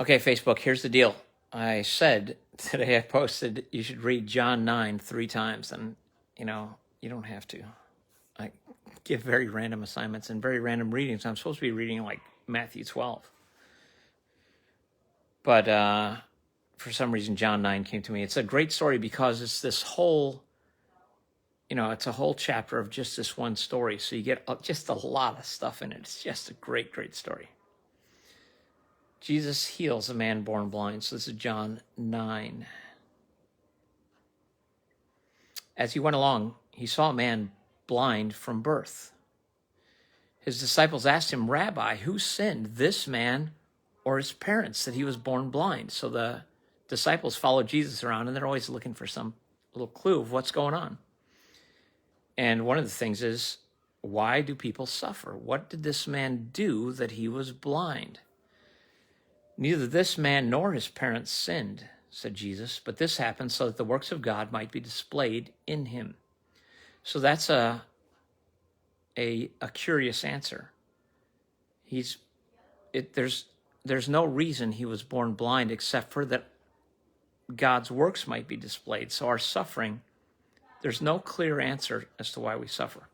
Okay, Facebook, here's the deal. I said today I posted you should read John 9 3 times, and you don't have to. I give very random assignments and very random readings. I'm supposed to be reading like Matthew 12. But for some reason, John 9 came to me. It's a great story because it's this whole, it's a whole chapter of just this one story. So you get just a lot of stuff in it. It's just a great, great story. Jesus heals a man born blind. So this is John 9. As he went along, he saw a man blind from birth. His disciples asked him, Rabbi, who sinned, this man or his parents, that he was born blind? So the disciples followed Jesus around, and they're always looking for some little clue of what's going on. And one of the things is, why do people suffer? What did this man do that he was blind? Neither this man nor his parents sinned, said Jesus, but this happened so that the works of God might be displayed in him. So that's a curious answer. There's no reason he was born blind except for that God's works might be displayed. So our suffering, there's no clear answer as to why we suffer.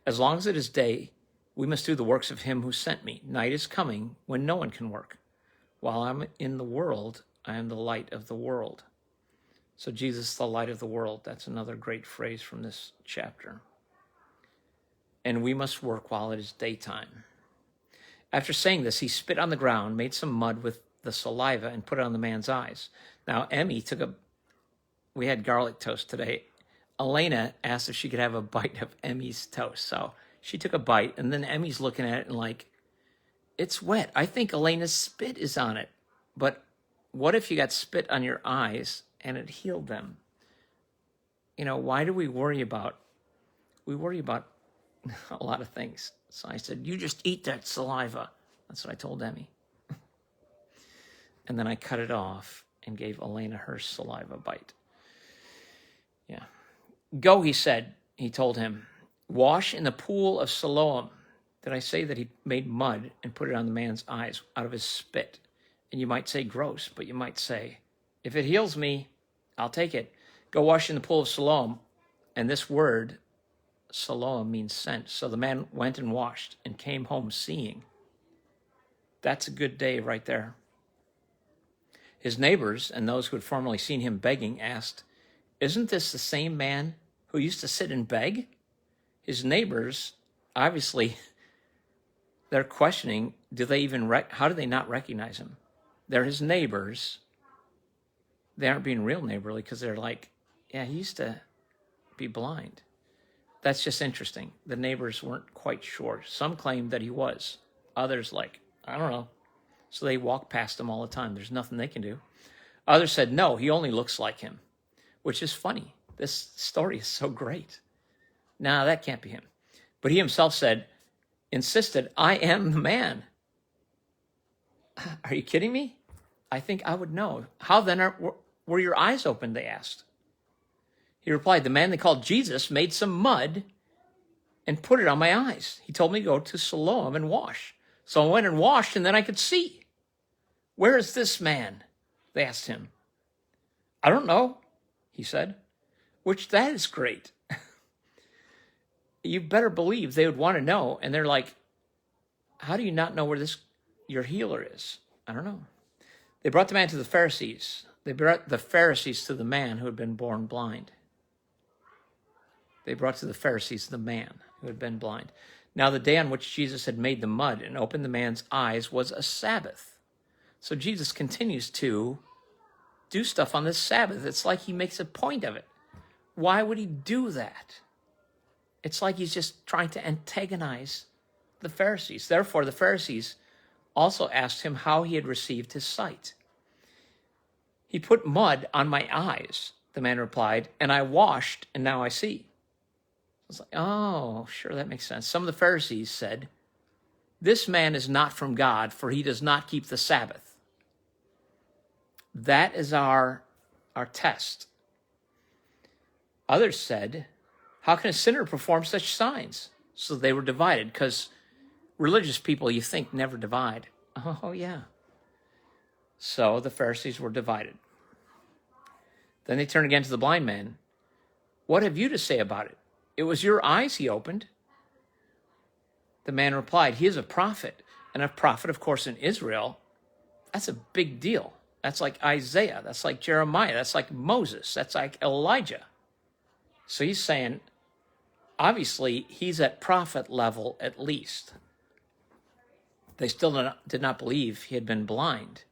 As long as it is day, we must do the works of him who sent me. Night is coming when no one can work. While I'm in the world, I am the light of the world. So Jesus, the light of the world, that's another great phrase from this chapter. And we must work while it is daytime. After saying this, he spit on the ground, made some mud with the saliva, and put it on the man's eyes. Now, we had garlic toast today. Elena asked if she could have a bite of Emmy's toast. So she took a bite, and then Emmy's looking at it and like, it's wet. I think Elena's spit is on it. But what if you got spit on your eyes and it healed them? Why do we worry about a lot of things. So I said, you just eat that saliva. That's what I told Emmy. And then I cut it off and gave Elena her saliva bite. Yeah. Go, he said, he told him, wash in the pool of Siloam. Did I say that he made mud and put it on the man's eyes out of his spit? And you might say gross, but you might say, if it heals me, I'll take it. Go wash in the pool of Siloam. And this word, Siloam, means sent. So the man went and washed and came home seeing. That's a good day right there. His neighbors and those who had formerly seen him begging asked, isn't this the same man who used to sit and beg? His neighbors, obviously, they're questioning, how do they not recognize him? They're his neighbors. They aren't being real neighborly because they're like, yeah, he used to be blind. That's just interesting. The neighbors weren't quite sure. Some claimed that he was. Others like, I don't know. So they walk past him all the time. There's nothing they can do. Others said, no, he only looks like him, which is funny. This story is so great. Nah, that can't be him. But he himself insisted, I am the man. Are you kidding me? I think I would know. How then were your eyes opened, they asked. He replied, the man they called Jesus made some mud and put it on my eyes. He told me to go to Siloam and wash. So I went and washed, and then I could see. Where is this man? They asked him. I don't know, he said, which that is great. You better believe they would want to know. And they're like, how do you not know where your healer is? I don't know. They brought the man to the Pharisees. They brought the Pharisees to the man who had been born blind. They brought to the Pharisees the man who had been blind. Now the day on which Jesus had made the mud and opened the man's eyes was a Sabbath. So Jesus continues to do stuff on this Sabbath. It's like he makes a point of it. Why would he do that? It's like he's just trying to antagonize the Pharisees. Therefore, the Pharisees also asked him how he had received his sight. He put mud on my eyes, the man replied, and I washed, and now I see. It's like, oh, sure, that makes sense. Some of the Pharisees said, this man is not from God, for he does not keep the Sabbath. That is our test. Others said, how can a sinner perform such signs? So they were divided, because religious people, you think, never divide. Oh, yeah. So the Pharisees were divided. Then they turned again to the blind man. What have you to say about it? It was your eyes he opened. The man replied, he is a prophet. And a prophet, of course, in Israel, that's a big deal. That's like Isaiah. That's like Jeremiah. That's like Moses. That's like Elijah. So he's saying, obviously, he's at prophet level at least. They still did not believe he had been blind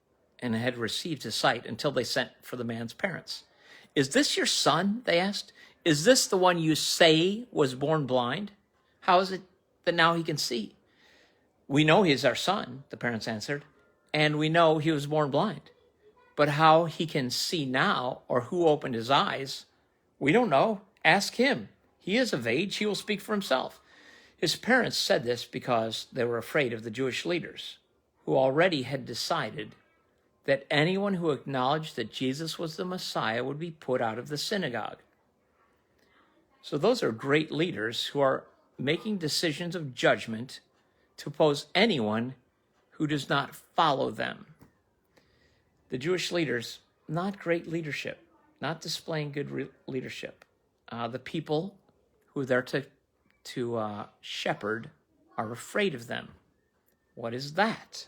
and had received his sight until they sent for the man's parents. Is this your son? They asked. Is this the one you say was born blind? How is it that now he can see? We know he is our son, the parents answered, and we know he was born blind. But how he can see now, or who opened his eyes, we don't know. Ask him. He is of age. He will speak for himself. His parents said this because they were afraid of the Jewish leaders, who already had decided that anyone who acknowledged that Jesus was the Messiah would be put out of the synagogue. So those are great leaders who are making decisions of judgment to oppose anyone who does not follow them. The Jewish leaders, not great leadership, not displaying good leadership. The people who are there to shepherd are afraid of them. What is that?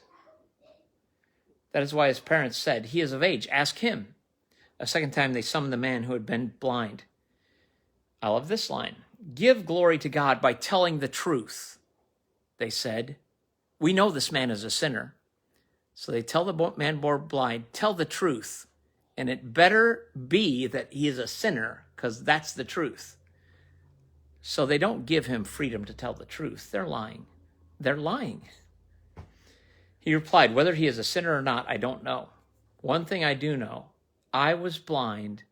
That is why his parents said, he is of age, ask him. A second time they summoned the man who had been blind. I love this line. Give glory to God by telling the truth, they said. We know this man is a sinner. So they tell the man born blind, tell the truth. And it better be that he is a sinner, because that's the truth. So they don't give him freedom to tell the truth. They're lying. They're lying. He replied, whether he is a sinner or not, I don't know. One thing I do know, I was blind,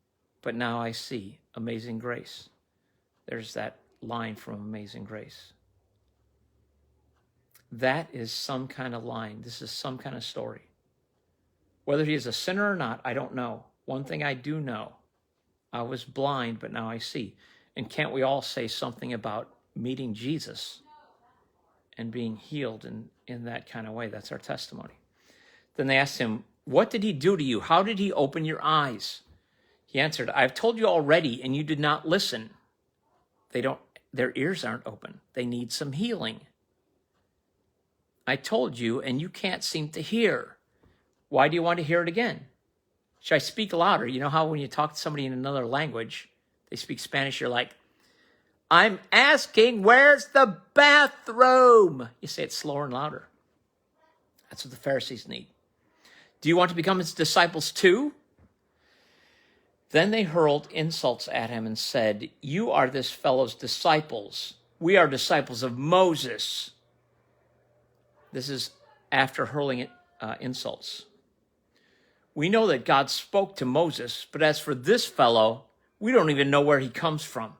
but now I see. Amazing grace. There's that line from Amazing Grace. That is some kind of line. This is some kind of story. Whether he is a sinner or not, I don't know. One thing I do know, I was blind, but now I see. And can't we all say something about meeting Jesus and being healed in that kind of way? That's our testimony. Then they asked him, what did he do to you? How did he open your eyes? He answered, I've told you already, and you did not listen. Their ears aren't open. They need some healing. I told you, and you can't seem to hear. Why do you want to hear it again? Should I speak louder? You know how when you talk to somebody in another language, they speak Spanish, you're like, I'm asking, where's the bathroom? You say it slower and louder. That's what the Pharisees need. Do you want to become his disciples too? Then they hurled insults at him and said, you are this fellow's disciples. We are disciples of Moses. This is after hurling insults. We know that God spoke to Moses, but as for this fellow, we don't even know where he comes from.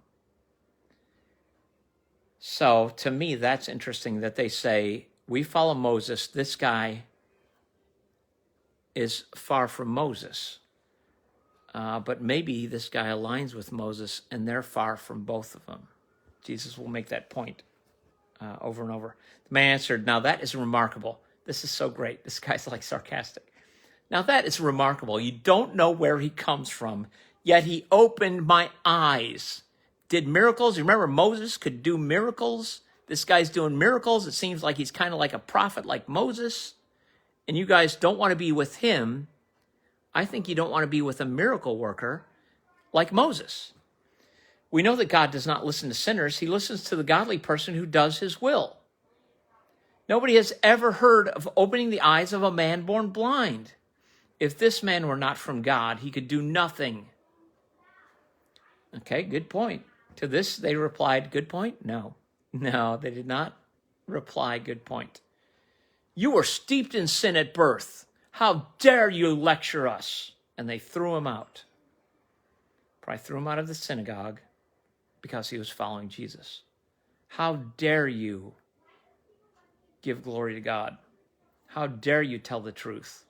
So to me, that's interesting that they say, we follow Moses. This guy is far from Moses. But maybe this guy aligns with Moses and they're far from both of them. Jesus will make that point over and over. The man answered, now that is remarkable. This is so great. This guy's like sarcastic. Now that is remarkable. You don't know where he comes from, yet he opened my eyes. Did miracles. You remember Moses could do miracles? This guy's doing miracles. It seems like he's kind of like a prophet like Moses. And you guys don't want to be with him. I think you don't want to be with a miracle worker like Moses. We know that God does not listen to sinners. He listens to the godly person who does his will. Nobody has ever heard of opening the eyes of a man born blind. If this man were not from God, he could do nothing. Okay, good point. To this, they replied, good point? No, they did not reply, good point. You were steeped in sin at birth. How dare you lecture us? And they threw him out. Probably threw him out of the synagogue because he was following Jesus. How dare you give glory to God? How dare you tell the truth?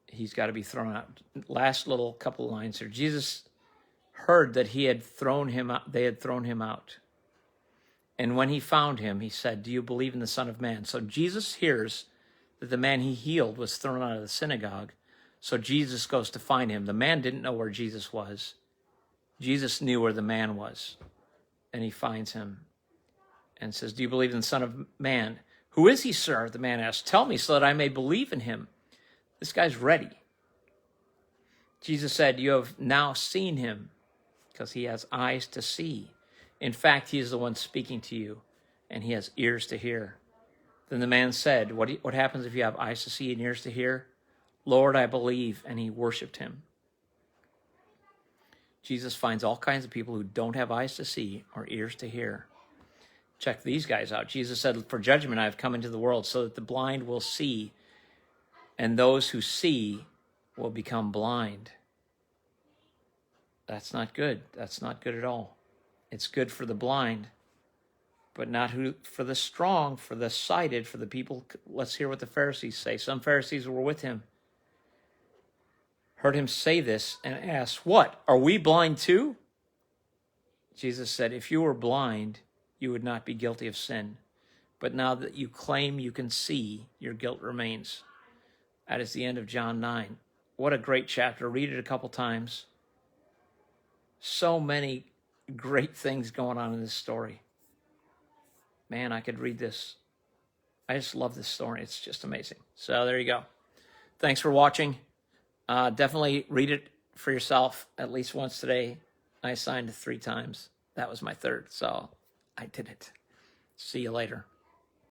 He's got to be thrown out. Last little couple of lines here. Jesus heard that they had thrown him out. And when he found him, he said, do you believe in the Son of Man? So Jesus hears that the man he healed was thrown out of the synagogue. So Jesus goes to find him. The man didn't know where Jesus was. Jesus knew where the man was. And he finds him and says, "Do you believe in the Son of Man?" "Who is he, sir?" the man asked. "Tell me so that I may believe in him." This guy's ready. Jesus said, "You have now seen him," because he has eyes to see. "In fact, he is the one speaking to you, and he has ears to hear." Then the man said, what happens if you have eyes to see and ears to hear?" "Lord, I believe," and he worshiped him. Jesus finds all kinds of people who don't have eyes to see or ears to hear. Check these guys out. Jesus said, "For judgment I have come into the world, so that the blind will see, and those who see will become blind." That's not good. That's not good at all. It's good for the blind, but not for the strong, for the sighted, for the people. Let's hear what the Pharisees say. Some Pharisees were with him, heard him say this, and asked, "What, are we blind too?" Jesus said, "If you were blind, you would not be guilty of sin. But now that you claim you can see, your guilt remains." That is the end of John 9. What a great chapter. Read it a couple times. So many great things going on in this story. Man, I could read this. I just love this story. It's just amazing. So there you go. Thanks for watching. Definitely read it for yourself at least once today. I signed it 3 times. That was my third, so I did it. See you later.